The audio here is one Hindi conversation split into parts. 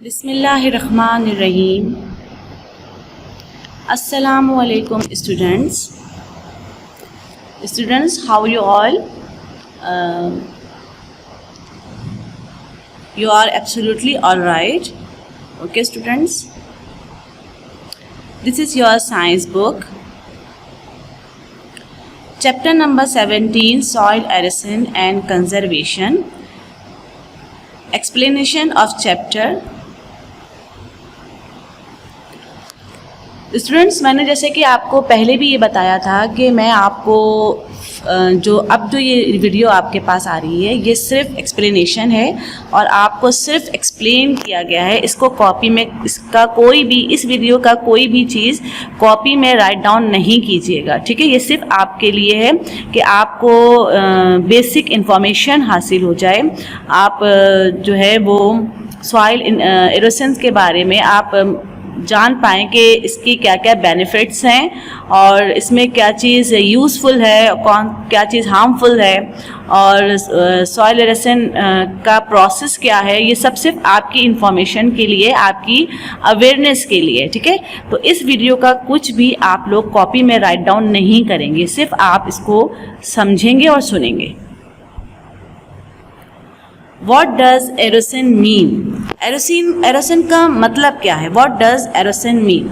बिस्मिल्लाहिर्रहमानिर्रहीम। अस्सलामु अलैकुम students, how are you all? You are absolutely all right. Okay students, this is your science book, chapter number 17, soil erosion and conservation. Explanation of chapter. Students, मैंने जैसे कि आपको पहले भी ये बताया था कि मैं आपको जो ये वीडियो आपके पास आ रही है ये सिर्फ एक्सप्लेनेशन है और आपको सिर्फ एक्सप्लेन किया गया है। इसको कॉपी में इस वीडियो का कोई भी चीज़ कॉपी में राइट डाउन नहीं कीजिएगा, ठीक है। ये सिर्फ आपके लिए है कि आपको बेसिक इंफॉर्मेशन हासिल हो जाए। आप जो है वो सॉइल एरोशन के बारे में आप जान पाएँ कि इसकी क्या क्या बेनिफिट्स हैं और इसमें क्या चीज़ यूज़फुल है, क्या चीज़ हार्मफुल है और सॉइल एरोशन का प्रोसेस क्या है। ये सब सिर्फ आपकी इंफॉर्मेशन के लिए, आपकी अवेयरनेस के लिए, ठीक है। तो इस वीडियो का कुछ भी आप लोग कॉपी में राइट डाउन नहीं करेंगे, सिर्फ आप इसको समझेंगे और सुनेंगे। What does erosion mean? Erosion का मतलब क्या है? What does erosion mean?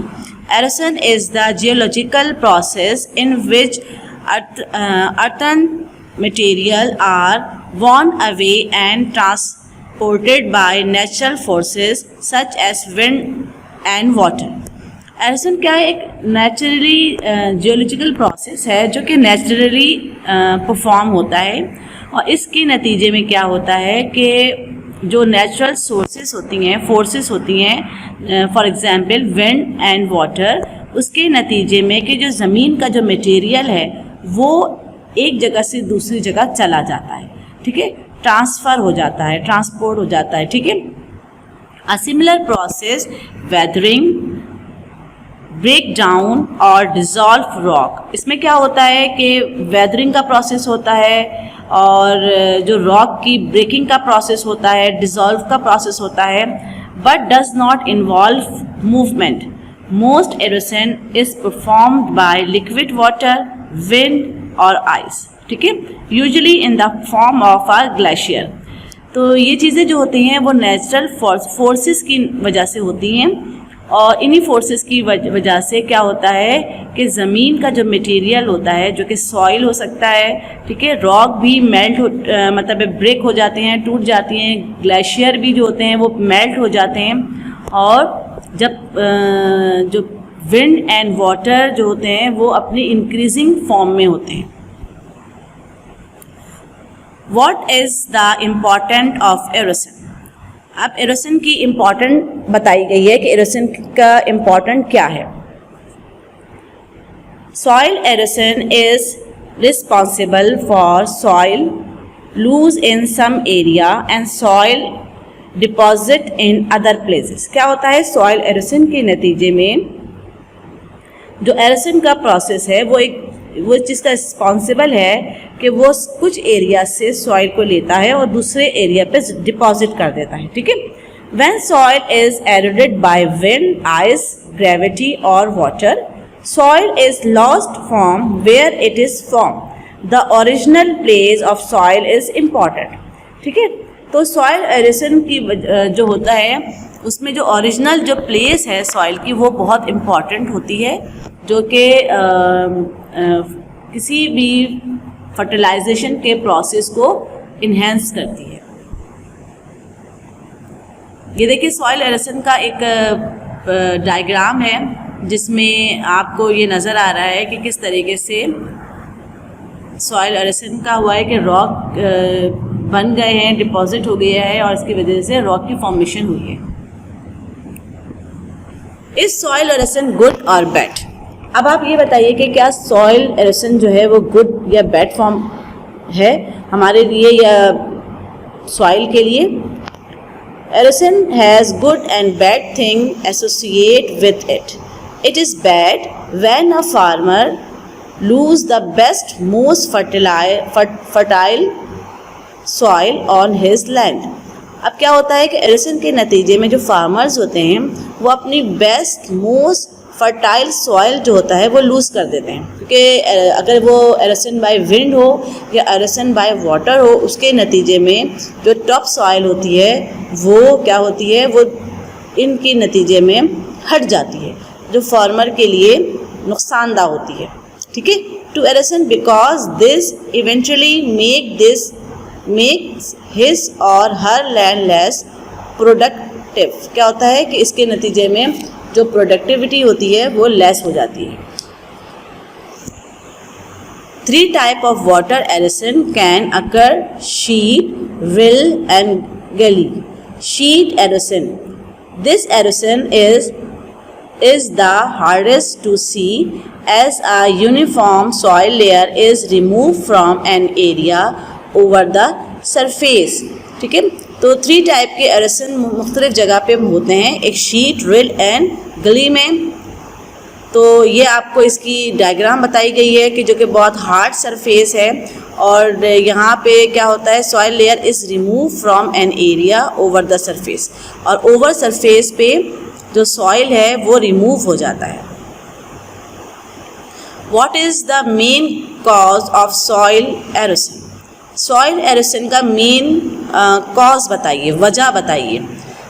Erosion is the geological process in which earthen material are worn away and transported by natural forces such as wind and water. Erosion क्या है? एक नेचुरली जियोलॉजिकल प्रोसेस है जो कि नेचुरली परफॉर्म होता है और इसके नतीजे में क्या होता है कि जो नेचुरल सोर्सेस होती हैं, फोर्सेस होती हैं, for example wind and water, उसके नतीजे में कि जो ज़मीन का जो मटेरियल है वो एक जगह से दूसरी जगह चला जाता है, ठीक है, ट्रांसफ़र हो जाता है, ट्रांसपोर्ट हो जाता है, ठीक है। A similar process weathering, break down और डिज़ोल्व रॉक। इसमें क्या होता है कि वेदरिंग का प्रोसेस होता है और जो रॉक की ब्रेकिंग का प्रोसेस होता है, डिज़ोल्व का प्रोसेस होता है, but does not involve movement. Most erosion is performed by liquid water, wind और आइस, ठीक है, usually in the form of a glacier. तो ये चीज़ें जो होती हैं वो नेचुरल फोर्सेस की वजह से होती हैं और इन्हीं फोर्सेस की वजह से क्या होता है कि ज़मीन का जो मटेरियल होता है जो कि सॉइल हो सकता है, ठीक है, रॉक भी मतलब ब्रेक हो जाते हैं, टूट जाती हैं, ग्लेशियर भी जो होते हैं वो मेल्ट हो जाते हैं और जब जो विंड एंड वाटर जो होते हैं वो अपनी इंक्रीजिंग फॉर्म में होते हैं। What is the important of erosion? अब एरोशन की इम्पॉर्टेंट बताई गई है कि एरोशन का इम्पॉर्टेंट क्या है। Soil erosion is responsible for soil loose in some area and soil deposit in other places. क्या होता है? सॉइल एरोशन के नतीजे में जो एरोशन का प्रोसेस है वो चीज़ का रिस्पॉन्सिबल है कि वो कुछ एरिया से सॉइल को लेता है और दूसरे एरिया पे डिपॉजिट कर देता है, ठीक है। When soil is eroded by wind, ice, gravity और water, soil is lost from where it is from. The original place of soil is important, ठीक है। तो सॉइल एरोशन की जो होता है उसमें जो ओरिजिनल जो प्लेस है सॉइल की वो बहुत इम्पॉर्टेंट होती है, जो कि किसी भी फर्टिलाइजेशन के प्रोसेस को इन्हेंस करती है। ये देखिए सॉइल एरोशन का एक डायग्राम है जिसमें आपको ये नज़र आ रहा है कि किस तरीके से सॉइल एरोशन का हुआ है कि रॉक बन गए हैं, डिपॉजिट हो गया है और इसकी वजह से रॉक की फॉर्मेशन हुई है। इज सॉइल एरोशन गुड और बैड? अब आप ये बताइए कि क्या सॉइल एरोशन जो है वो गुड या बैड फॉर्म है हमारे लिए या सॉइल के लिए? Erosion has good and bad thing associate with it. It is bad when a farmer lose the best most fertile soil on his land. अब क्या होता है कि एरोशन के नतीजे में जो फार्मर्स होते हैं वो अपनी बेस्ट मोस्ट फर्टाइल सॉइल जो होता है वो लूज़ कर देते हैं, क्योंकि अगर वो एरोशन बाय विंड हो या एरोशन बाय वाटर हो, उसके नतीजे में जो टॉप सॉइल होती है वो क्या होती है, वो इनके नतीजे में हट जाती है, जो फार्मर के लिए नुकसानदा होती है। ठीक है, to erosion because this eventually makes his or her land less productive. क्या होता है कि इसके नतीजे में जो प्रोडक्टिविटी होती है वो लेस हो जाती है। 3 type of water erosion can occur: sheet, rill and gully. Sheet erosion, this erosion is the hardest to see as a uniform soil layer is removed from an area over the surface। ठीक है, तो 3 टाइप के एरोशन मुख्तलिफ जगह पे होते हैं, एक शीट, रिल एंड गली में। तो ये आपको इसकी डायग्राम बताई गई है कि जो कि बहुत हार्ड सरफेस है, और यहाँ पे क्या होता है, soil layer is remove from an area over the surface, और ओवर सरफेस पे जो सॉइल है वो रिमूव हो जाता है। What is the main cause of soil erosion? Soil erosion का मेन कॉज बताइए, वजह बताइए।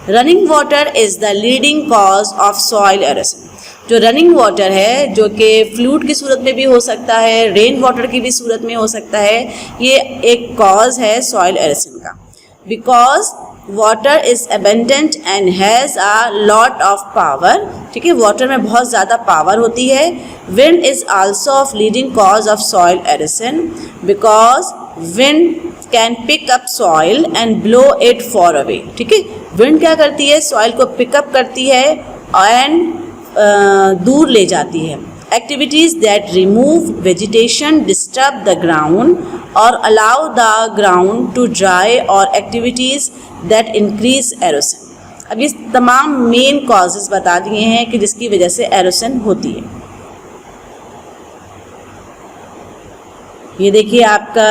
Running water is the leading cause of soil erosion. जो रनिंग वाटर है, जो कि फ्लूड की सूरत में भी हो सकता है, रेन वाटर की भी सूरत में हो सकता है, ये एक कॉज है सॉइल एरोशन का। Because water is abundant and has a lot of power. ठीक है, वाटर में बहुत ज़्यादा पावर होती है। Wind is also of leading cause of soil erosion because wind can pick up soil and blow it far away. ठीक है, विंड क्या करती है, सॉइल को पिकअप करती है एंड दूर ले जाती है। Activities that remove vegetation, disturb the ground और allow the ground to dry, और एक्टिविटीज़ दैट इंक्रीज एरोशन। अब ये तमाम मेन कॉजेज़ बता दिए हैं कि जिसकी वजह से एरोशन होती है। ये देखिए आपका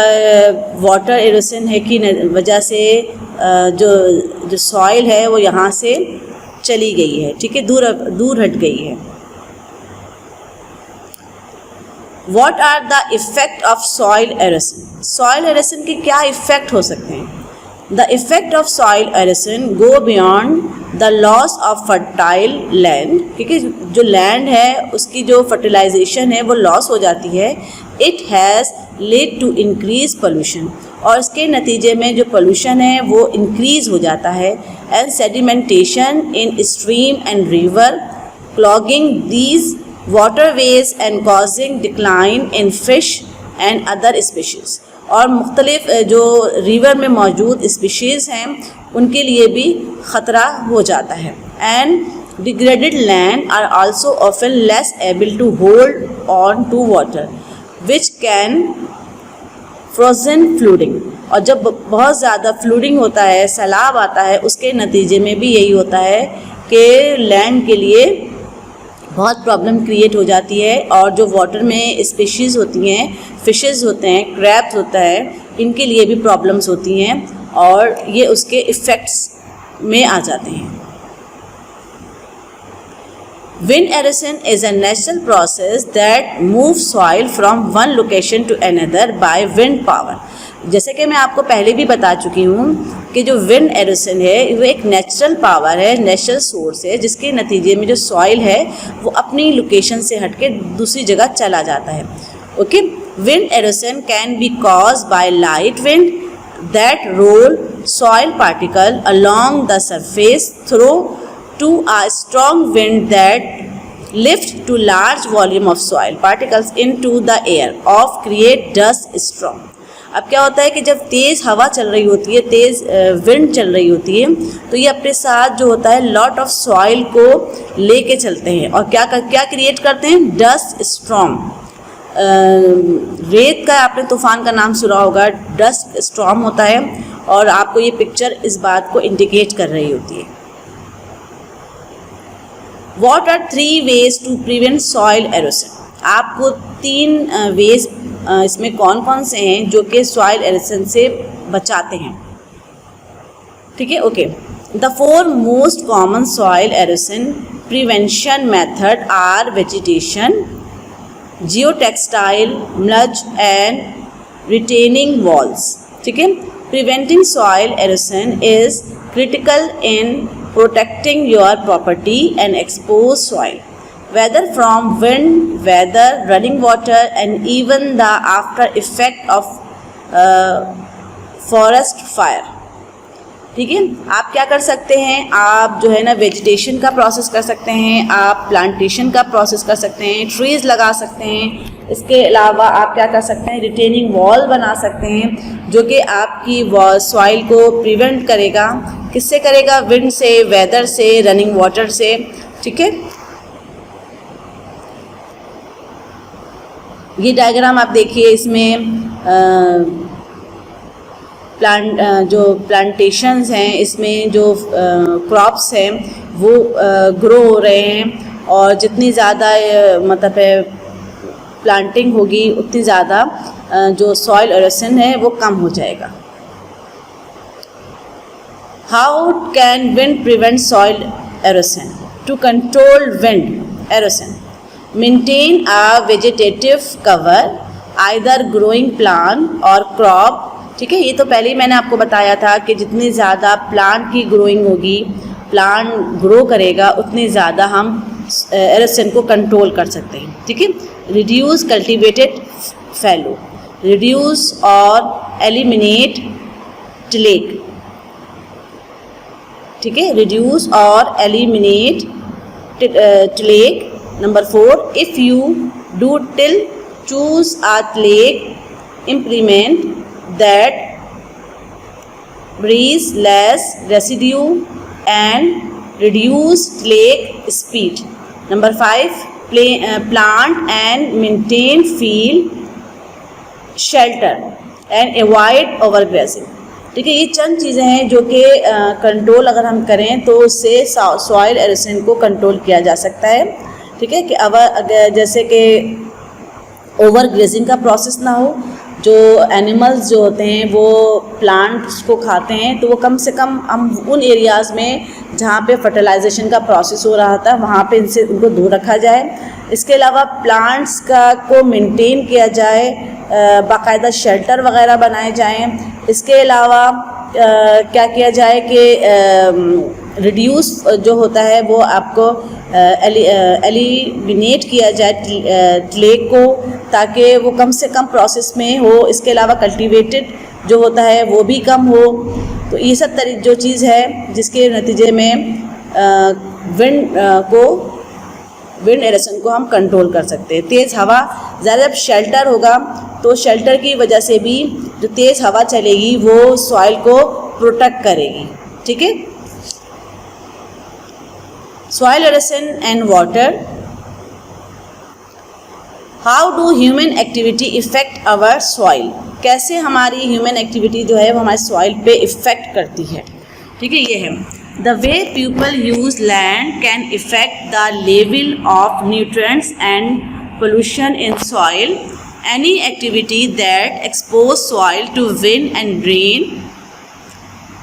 वाटर एरोशन है कि वजह से जो सॉइल है वो यहाँ से चली गई है। ठीक है, दूर हट गई है। What are the effect of soil erosion? Soil erosion के क्या इफ़ेक्ट हो सकते हैं? The effect of soil erosion go beyond the loss of fertile land, क्योंकि जो लैंड है उसकी जो फर्टिलाइजेशन है वो लॉस हो जाती है। It has led to increased pollution, और इसके नतीजे में जो पोल्यूशन है वो इंक्रीज़ हो जाता है। And sedimentation in stream and river, clogging these waterways and causing decline in fish and other species, और मुख्तलिफ जो रिवर में मौजूद स्पीशीज़ हैं उनके लिए भी ख़तरा हो जाता है। And degraded land are also often less able to hold on to water which can frozen flooding, और जब बहुत ज़्यादा फ्लूडिंग होता है, सैलाब आता है, उसके नतीजे में भी यही होता है कि लैंड के लिए बहुत प्रॉब्लम क्रिएट हो जाती है, और जो वाटर में स्पीशीज़ होती हैं, फिशेस होते हैं, क्रैब्स होता है, इनके लिए भी प्रॉब्लम्स होती हैं, और ये उसके इफ़ेक्ट्स में आ जाते हैं। Wind erosion is a natural process that moves soil from one location to another by wind power। जैसे कि मैं आपको पहले भी बता चुकी हूँ कि जो विंड एरोशन है वो एक नेचुरल पावर है, नेचुरल सोर्स है, जिसके नतीजे में जो सॉइल है वो अपनी लोकेशन से हटके दूसरी जगह चला जाता है। Okay, wind erosion can be cause by light wind that roll soil particle along the surface through to a strong wind that lift to large volume of soil particles into the air of create dust storm। अब क्या होता है कि जब तेज़ हवा चल रही होती है, तेज़ विंड चल रही होती है, तो ये अपने साथ जो होता है लॉट ऑफ सॉइल को लेके चलते हैं, और क्या क्रिएट करते हैं, डस्ट स्टॉर्म। रेत का आपने तूफ़ान का नाम सुना होगा, डस्ट स्टॉर्म होता है, और आपको ये पिक्चर इस बात को इंडिकेट कर रही होती है। What are 3 ways to prevent soil erosion? आपको 3 वेज इसमें कौन कौन से हैं जो कि सॉइल एरोशन से बचाते हैं? ठीक है, okay. The 4 most common soil erosion prevention method are vegetation, geotextile, mulch and retaining walls. ठीक है, preventing soil erosion is critical in protecting your property and exposed soil, whether from wind, weather, running water, and even the after effect of forest fire. ठीक है, आप क्या कर सकते हैं, आप जो है ना वेजिटेशन का प्रोसेस कर सकते हैं, आप प्लांटेशन का प्रोसेस कर सकते हैं, ट्रीज़ लगा सकते हैं। इसके अलावा आप क्या कर सकते हैं, रिटेनिंग वॉल बना सकते हैं जो कि आपकी सॉइल को प्रिवेंट करेगा। किससे करेगा? विंड से, वेदर से, रनिंग वाटर से। ठीक है, ये डायग्राम आप देखिए, इसमें जो प्लांटेशंस हैं, इसमें जो क्रॉप्स हैं वो ग्रो हो रहे हैं, और जितनी ज़्यादा मतलब है प्लांटिंग होगी उतनी ज़्यादा जो सॉइल एरोशन है वो कम हो जाएगा। How can wind prevent soil erosion? To control wind erosion, maintain a vegetative cover, either growing plant or crop. ठीक है, ये तो पहले ही मैंने आपको बताया था कि जितनी ज़्यादा प्लांट की ग्रोइंग होगी, प्लांट ग्रो करेगा, उतनी ज़्यादा हम एरोशन को कंट्रोल कर सकते हैं। ठीक है, रिड्यूस कल्टिवेटेड फैलो, रिड्यूस और एलिमिनेट टिलेक। ठीक है, रिड्यूस और eliminate tillage. Number 4, if you do till, choose a tillage implement that breathes less residue and reduce lake speed. Number 5, plant and maintain field shelter and avoid overgrazing. ठीक है, ये चंद चीज़ें हैं जो कि कंट्रोल अगर हम करें तो उससे सॉइल एरोशन को कंट्रोल किया जा सकता है। ठीक है, कि अगर जैसे कि ओवर ग्रेजिंग का प्रोसेस ना हो, जो एनिमल्स जो होते हैं वो प्लांट्स को खाते हैं, तो वो कम से कम हम उन एरियाज़ में जहाँ पे फर्टिलाइजेशन का प्रोसेस हो रहा था वहाँ पे इनसे उनको दूर रखा जाए। इसके अलावा प्लांट्स को मेंटेन किया जाए, बाकायदा शेल्टर वगैरह बनाए जाएं। इसके अलावा क्या किया जाए कि रिड्यूस जो होता है वो आपको एलिमिनेट किया जाए लेक को, ताकि वो कम से कम प्रोसेस में हो। इसके अलावा कल्टीवेटेड जो होता है वो भी कम हो। तो ये सब जो चीज़ है जिसके नतीजे में विंड एरोशन को हम कंट्रोल कर सकते हैं। तेज़ हवा, ज़्यादा शेल्टर होगा तो शेल्टर की वजह से भी जो तेज़ हवा चलेगी वो सॉइल को प्रोटेक्ट करेगी। ठीक है, soil erosion and water. How do human activity affect our soil? कैसे हमारी ह्यूमन एक्टिविटी जो है वो हमारे सॉइल पे इफ़ेक्ट करती है। ठीक है, ये है the way people use land can affect the level of nutrients and pollution in soil. Any activity that expose soil to wind and rain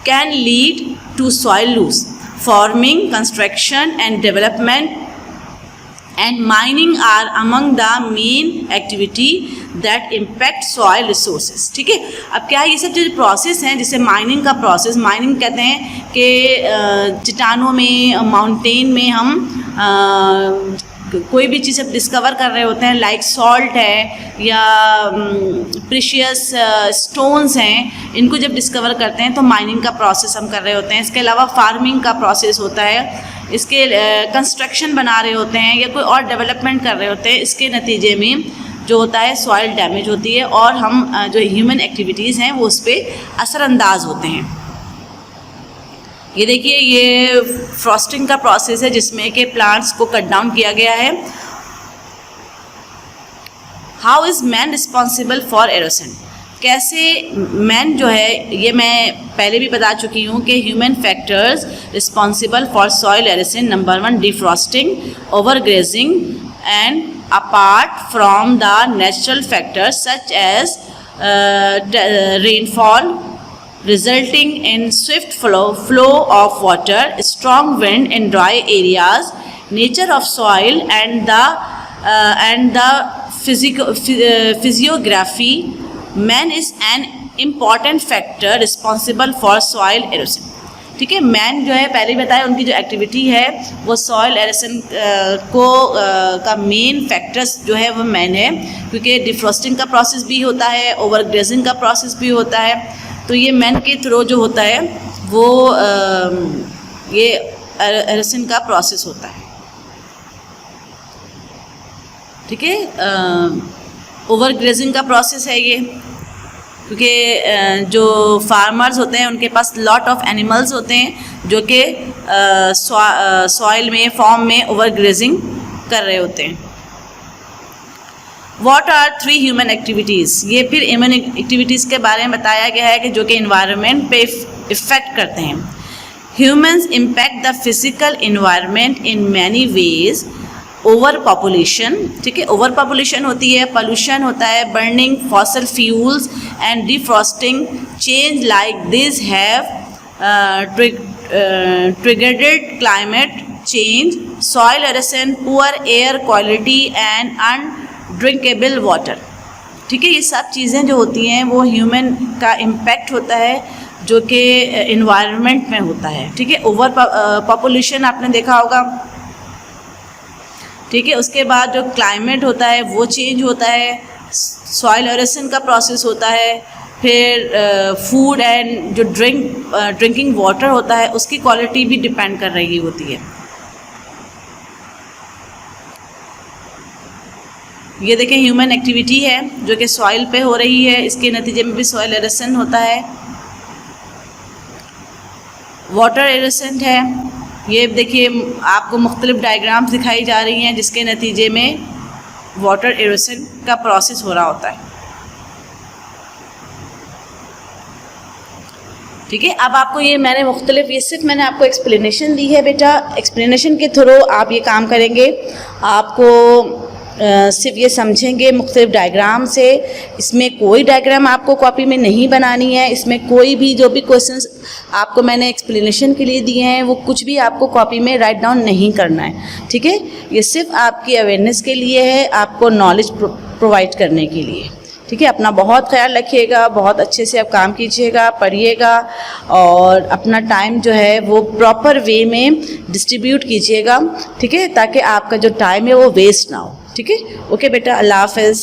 can lead to soil loose. Farming, construction and development and mining are among the main activity that impact soil resources. ठीक है, अब क्या है, ये सब जो प्रोसेस हैं, जैसे माइनिंग का प्रोसेस, माइनिंग कहते हैं कि चट्टानों में, माउंटेन में हम कोई भी चीज़ डिस्कवर कर रहे होते हैं, लाइक सॉल्ट है या प्रीशियस स्टोन्स हैं, इनको जब डिस्कवर करते हैं तो माइनिंग का प्रोसेस हम कर रहे होते हैं। इसके अलावा फार्मिंग का प्रोसेस होता है, इसके कंस्ट्रक्शन बना रहे होते हैं या कोई और डेवलपमेंट कर रहे होते हैं। इसके नतीजे में जो होता है सॉइल डैमेज होती है और हम जो ह्यूमन एक्टिविटीज़ हैं वो उस पर असरअंदाज होते हैं। ये देखिए, ये फ्रॉस्टिंग का प्रोसेस है जिसमें कि प्लांट्स को कट डाउन किया गया है। How is man responsible for erosion? कैसे मैन जो है, ये मैं पहले भी बता चुकी हूँ कि human factors responsible for soil erosion. Number 1, deforesting, over grazing and apart from the natural factors such as rainfall, resulting in swift flow of water, strong wind in dry areas, nature of soil and the physiography. Man is an important factor responsible for soil erosion. ठीक है, मैन जो है पहले ही बताया उनकी जो एक्टिविटी है वो सॉइल एरोशन का मेन फैक्टर्स जो है वो मैन है, क्योंकि डिफ्रॉस्टिंग का प्रोसेस भी होता है, ओवरग्रेजिंग का प्रोसेस भी होता है, तो ये मैन के थ्रू जो होता है वो ये एरोशन का प्रोसेस होता है। ठीक है, ओवरग्रेजिंग का प्रोसेस है ये, क्योंकि जो फार्मर्स होते हैं उनके पास लॉट ऑफ एनिमल्स होते हैं जो कि सॉइल में फॉर्म में ओवरग्रेजिंग कर रहे होते हैं। व्हाट आर 3 ह्यूमन एक्टिविटीज़, ये फिर ह्यूमन एक्टिविटीज़ के बारे में बताया गया है कि जो कि इन्वायरमेंट पे इफ़ेक्ट करते हैं। Humans impact the physical environment in many ways. Over population, ठीक है, ओवर पॉपुलेशन होती है, पोल्यूशन होता है, burning fossil fuels and defrosting change like this have triggered climate change, soil erosion, poor air quality and अनड्रिंकेबल water. ठीक है, ये सब चीज़ें जो होती हैं वो ह्यूमन का इम्पैक्ट होता है जो कि इन्वायरमेंट में होता है। ठीक है, ओवर पॉपुलेशन आपने देखा होगा। ठीक है, उसके बाद जो क्लाइमेट होता है वो चेंज होता है, सॉइल एरोशन का प्रोसेस होता है, फिर फूड एंड जो ड्रिंकिंग वाटर होता है उसकी क्वालिटी भी डिपेंड कर रही होती है। ये देखें ह्यूमन एक्टिविटी है जो कि सॉइल पे हो रही है, इसके नतीजे में भी सॉइल एरोशन होता है। वाटर एरोशन है, ये देखिए आपको मुख्तलिफ डायग्राम्स दिखाई जा रही हैं जिसके नतीजे में वाटर एरोशन का प्रोसेस हो रहा होता है। ठीक है, अब आपको ये मैंने मुख्तलिफ, ये सिर्फ मैंने आपको एक्सप्लेनेशन दी है बेटा, एक्सप्लेनेशन के थ्रू आप ये काम करेंगे। आपको सिर्फ ये समझेंगे मुख्तलिफ डायग्राम से, इसमें कोई डायग्राम आपको कॉपी में नहीं बनानी है, इसमें कोई भी जो भी क्वेश्चंस आपको मैंने एक्सप्लेनेशन के लिए दिए हैं वो कुछ भी आपको कॉपी में राइट डाउन नहीं करना है। ठीक है, ये सिर्फ आपकी अवेयरनेस के लिए है, आपको नॉलेज प्रोवाइड करने के लिए। ठीक है, अपना बहुत ख्याल रखिएगा, बहुत अच्छे से आप काम कीजिएगा, पढ़िएगा और अपना टाइम जो है वो प्रॉपर वे में डिस्ट्रीब्यूट कीजिएगा। ठीक है, ताकि आपका जो टाइम है वो वेस्ट ना हो। ठीक है, ओके बेटा, अल्लाह हाफ़िज़।